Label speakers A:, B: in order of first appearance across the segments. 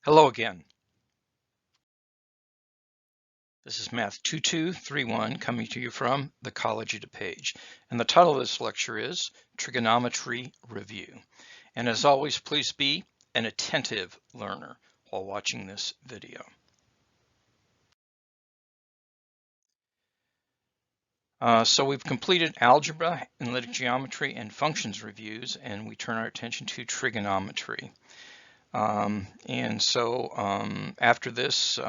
A: Hello again. This is Math 2231 coming to you from the College of DuPage. And the title of this lecture is Trigonometry Review. And as always, please be an attentive learner while watching this video. So we've completed algebra, analytic geometry, and functions reviews, and we turn our attention to trigonometry. After this,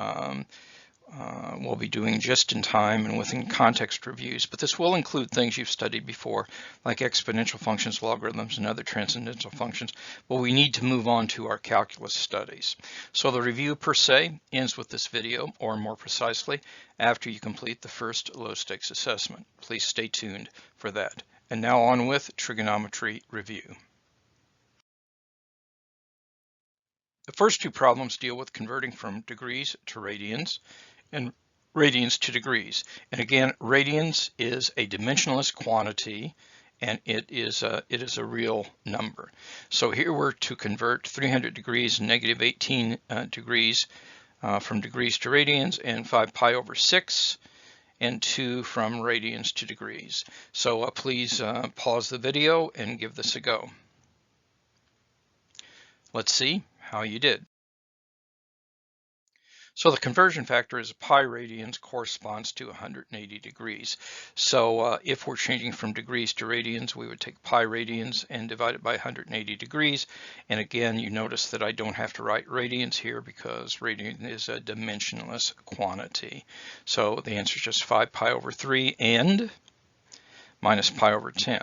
A: we'll be doing just-in-time and within context reviews, but this will include things you've studied before, like exponential functions, logarithms, and other transcendental functions, but we need to move on to our calculus studies. So the review per se ends with this video, or more precisely, after you complete the first low-stakes assessment. Please stay tuned for that. And now on with trigonometry review. The first two problems deal with converting from degrees to radians and radians to degrees. And again, radians is a dimensionless quantity, and it is a real number. So here we're to convert 300 degrees and negative 18 degrees from degrees to radians, and 5 pi over 6 and 2 from radians to degrees. So please pause the video and give this a go. Let's see how you did. So the conversion factor is pi radians corresponds to 180 degrees. So if we're changing from degrees to radians, we would take pi radians and divide it by 180 degrees. And again, you notice that I don't have to write radians here because radian is a dimensionless quantity. So the answer is just 5 pi over 3 and minus pi over 10.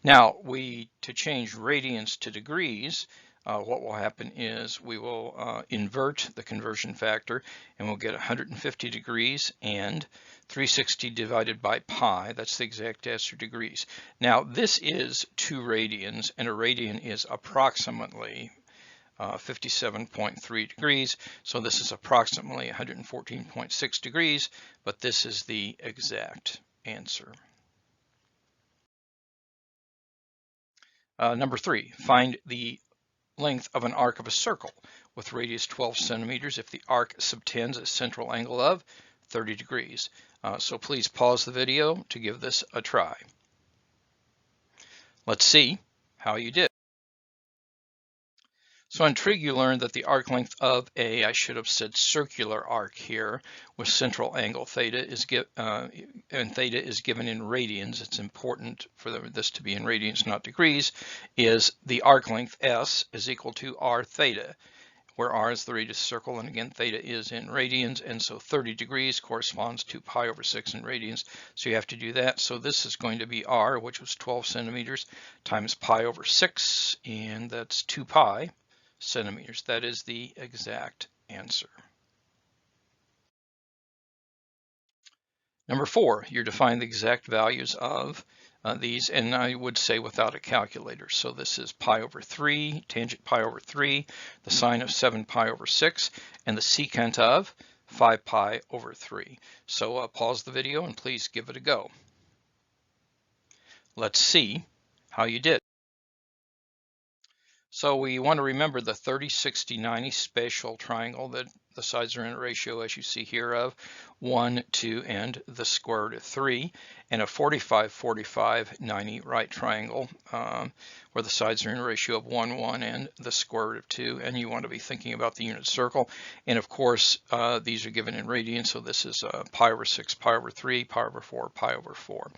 A: Now, to change radians to degrees, what will happen is we will invert the conversion factor, and we'll get 150 degrees and 360 divided by pi. That's the exact answer, degrees. Now, this is 2 radians, and a radian is approximately 57.3 degrees. So this is approximately 114.6 degrees, but this is the exact answer. Number 3, find the length of an arc of a circle with radius 12 centimeters if the arc subtends a central angle of 30 degrees. So please pause the video to give this a try. Let's see how you did. So in trig, you learned that the arc length of I should have said circular arc here, with central angle theta is and theta is given in radians. It's important for this to be in radians, not degrees. Is the arc length S is equal to r theta, where r is the radius of the circle, and again theta is in radians, and so 30 degrees corresponds to pi over 6 in radians. So you have to do that. So this is going to be r, which was 12 centimeters, times pi over 6, and that's 2 pi centimeters. That is the exact answer. Number 4, you're to find the exact values of these, and I would say without a calculator. So this is pi over 3, tangent pi over 3, the sine of 7 pi over 6, and the secant of 5 pi over 3. So pause the video and please give it a go. Let's see how you did. So we want to remember the 30, 60, 90 spatial triangle that the sides are in a ratio, as you see here, of 1, 2, and the square root of 3, and a 45, 45, 90 right triangle where the sides are in a ratio of 1, 1, and the square root of 2, and you want to be thinking about the unit circle. And of course, these are given in radians, so this is pi over 6, pi over 3, pi over 4, pi over 4.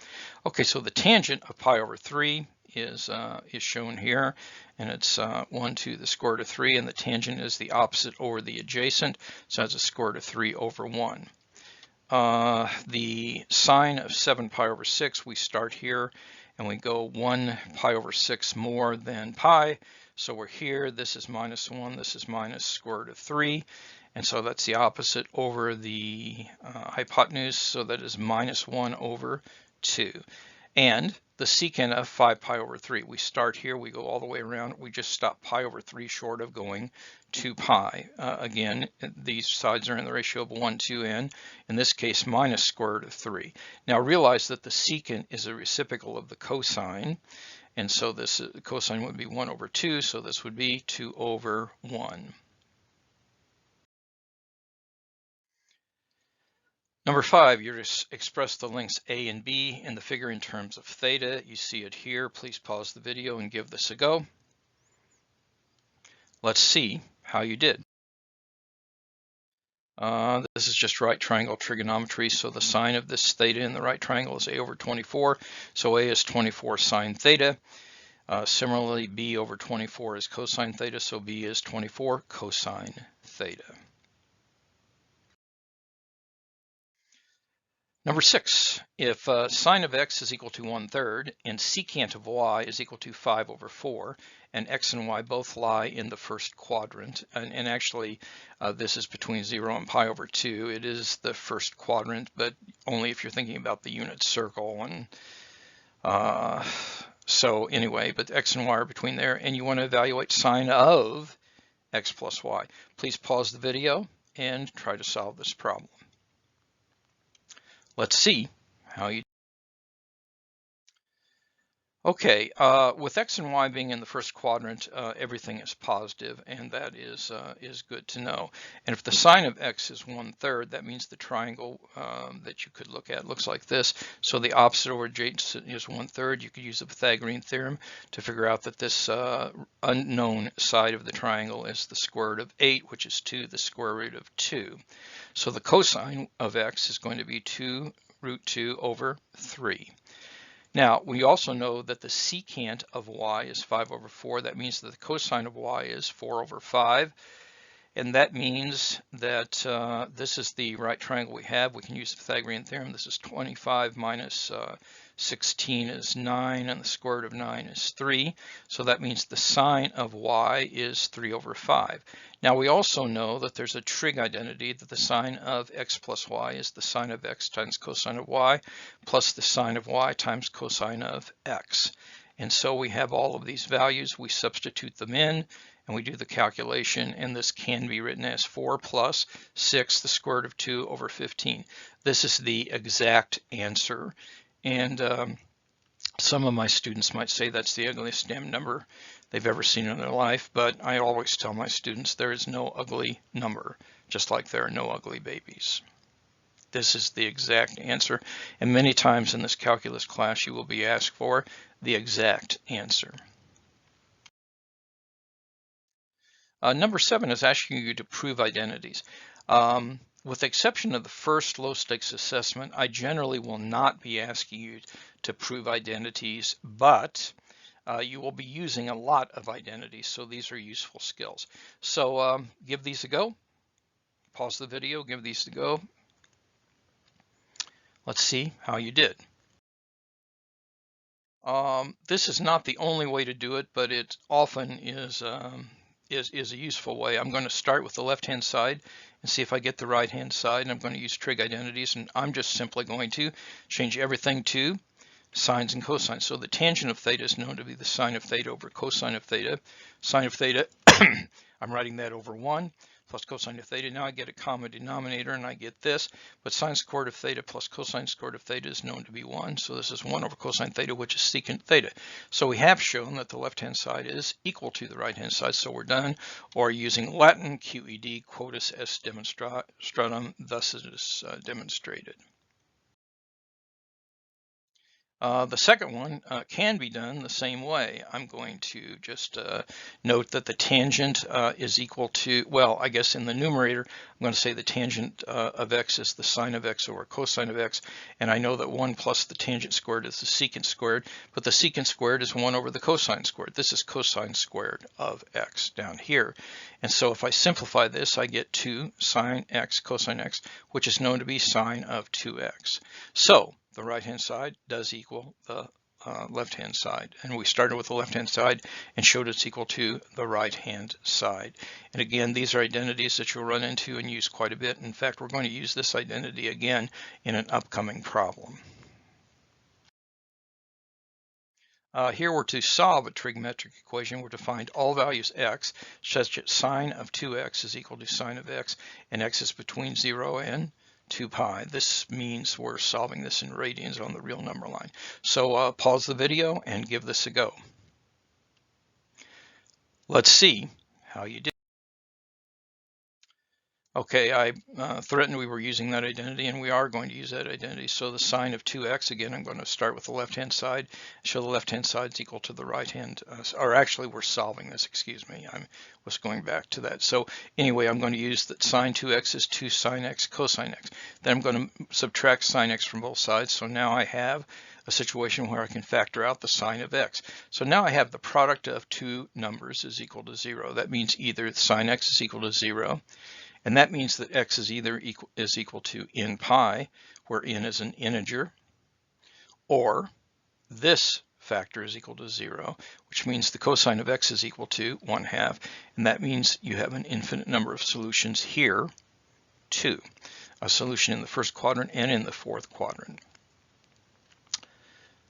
A: Okay, so the tangent of pi over 3 is shown here, and it's 1 to the square root of 3, and the tangent is the opposite over the adjacent, so that's a square root of 3 over 1. The sine of 7 pi over 6, we start here and we go 1 pi over 6 more than pi, so we're here. This is minus 1, this is minus square root of 3, and so that's the opposite over the hypotenuse, so that is minus 1 over 2. And the secant of 5 pi over 3. We start here, we go all the way around, we just stop pi over 3 short of going 2 pi. Again, these sides are in the ratio of 1, 2, and in this case, minus square root of 3. Now realize that the secant is a reciprocal of the cosine, and so this cosine would be 1 over 2, so this would be 2 over 1. Number 5, you express the lengths A and B in the figure in terms of theta. You see it here. Please pause the video and give this a go. Let's see how you did. This is just right triangle trigonometry. So the sine of this theta in the right triangle is A over 24. So A is 24 sine theta. Similarly, B over 24 is cosine theta. So B is 24 cosine theta. Number 6, if sine of x is equal to 1/3 and secant of y is equal to 5 over 4, and x and y both lie in the first quadrant, and actually this is between 0 and pi over 2. It is the first quadrant, but only if you're thinking about the unit circle. And so anyway, but x and y are between there, and you want to evaluate sine of x plus y. Please pause the video and try to solve this problem. Let's see how you. Okay, with x and y being in the first quadrant, everything is positive, and that is good to know. And if the sine of x is 1/3, that means the triangle that you could look at looks like this. So the opposite over adjacent is 1/3. You could use the Pythagorean theorem to figure out that this unknown side of the triangle is the square root of 8, which is 2 the square root of 2. So the cosine of x is going to be 2 root 2 over 3. Now, we also know that the secant of y is 5 over 4. That means that the cosine of y is 4 over 5. And that means that this is the right triangle we have. We can use the Pythagorean theorem. This is 25 minus 16 is 9, and the square root of 9 is 3. So that means the sine of y is 3 over 5. Now we also know that there's a trig identity that the sine of x plus y is the sine of x times cosine of y plus the sine of y times cosine of x. And so we have all of these values. We substitute them in and we do the calculation, and this can be written as 4 plus 6 the square root of 2 over 15. This is the exact answer. And some of my students might say that's the ugliest damn number they've ever seen in their life, but I always tell my students there is no ugly number, just like there are no ugly babies. This is the exact answer, and many times in this calculus class you will be asked for the exact answer. Number 7 is asking you to prove identities. With the exception of the first low stakes assessment, I generally will not be asking you to prove identities, but you will be using a lot of identities, so these are useful skills. So give these a go. Pause the video, give these a go. Let's see how you did. This is not the only way to do it, but it often is a useful way. I'm going to start with the left-hand side and see if I get the right-hand side, and I'm going to use trig identities, and I'm just simply going to change everything to sines and cosines. So the tangent of theta is known to be the sine of theta over cosine of theta. Sine of theta, I'm writing that over 1 plus cosine of theta. Now I get a common denominator and I get this, but sine squared of theta plus cosine squared of theta is known to be 1. So this is 1 over cosine theta, which is secant theta. So we have shown that the left-hand side is equal to the right-hand side, so we're done. Or using Latin, QED, quotus est demonstratum, thus it is demonstrated. The second one can be done the same way. I'm going to just note that the tangent is equal to, well, I guess in the numerator, I'm going to say the tangent of x is the sine of x over cosine of x, and I know that 1 plus the tangent squared is the secant squared, but the secant squared is 1 over the cosine squared. This is cosine squared of x down here. And so if I simplify this, I get 2 sine x cosine x, which is known to be sine of 2x. So the right-hand side does equal the left-hand side. And we started with the left-hand side and showed it's equal to the right-hand side. And again, these are identities that you'll run into and use quite a bit. In fact, we're going to use this identity again in an upcoming problem. Here we're to solve a trigonometric equation. We're to find all values x, such that sine of 2x is equal to sine of x, and x is between 0 and 2 pi. This means we're solving this in radians on the real number line. So pause the video and give this a go. Let's see how you did. Okay, I threatened we were using that identity, and we are going to use that identity. So the sine of 2x, again, I'm going to start with the left-hand side, show the left-hand side is equal to the right-hand, or actually we're solving this, excuse me, I was going back to that. So anyway, I'm going to use that sine 2x is 2 sine x cosine x. Then I'm going to subtract sine x from both sides. So now I have a situation where I can factor out the sine of x. So now I have the product of two numbers is equal to 0. That means either sine x is equal to 0, and that means that x is either equal to n pi, where n is an integer, or this factor is equal to 0, which means the cosine of x is equal to 1/2, and that means you have an infinite number of solutions here, too. A solution in the first quadrant and in the fourth quadrant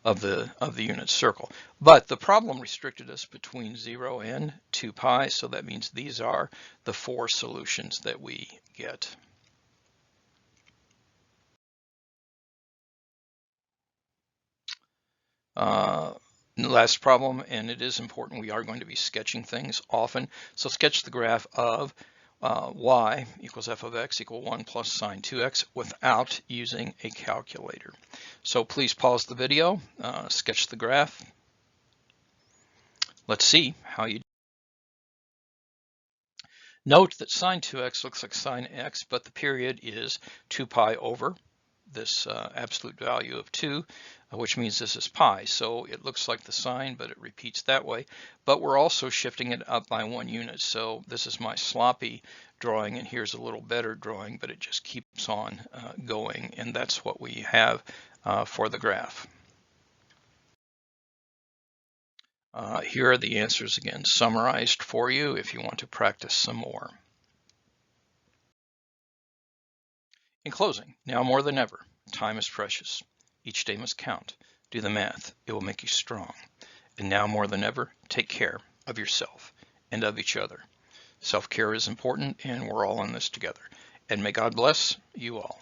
A: of the unit circle. But the problem restricted us between 0 and 2 pi, so that means these are the 4 solutions that we get. Last problem, and it is important, we are going to be sketching things often. So sketch the graph of y equals f of x equal 1 plus sine 2x without using a calculator. So please pause the video, sketch the graph. Let's see how you do. Note that sine 2x looks like sine x, but the period is 2 pi over this absolute value of 2, which means this is pi. So it looks like the sine, but it repeats that way. But we're also shifting it up by 1 unit. So this is my sloppy drawing, and here's a little better drawing, but it just keeps on going. And that's what we have for the graph. Here are the answers again, summarized for you if you want to practice some more. In closing, now more than ever, time is precious. Each day must count. Do the math. It will make you strong. And now more than ever, take care of yourself and of each other. Self-care is important, and we're all in this together. And may God bless you all.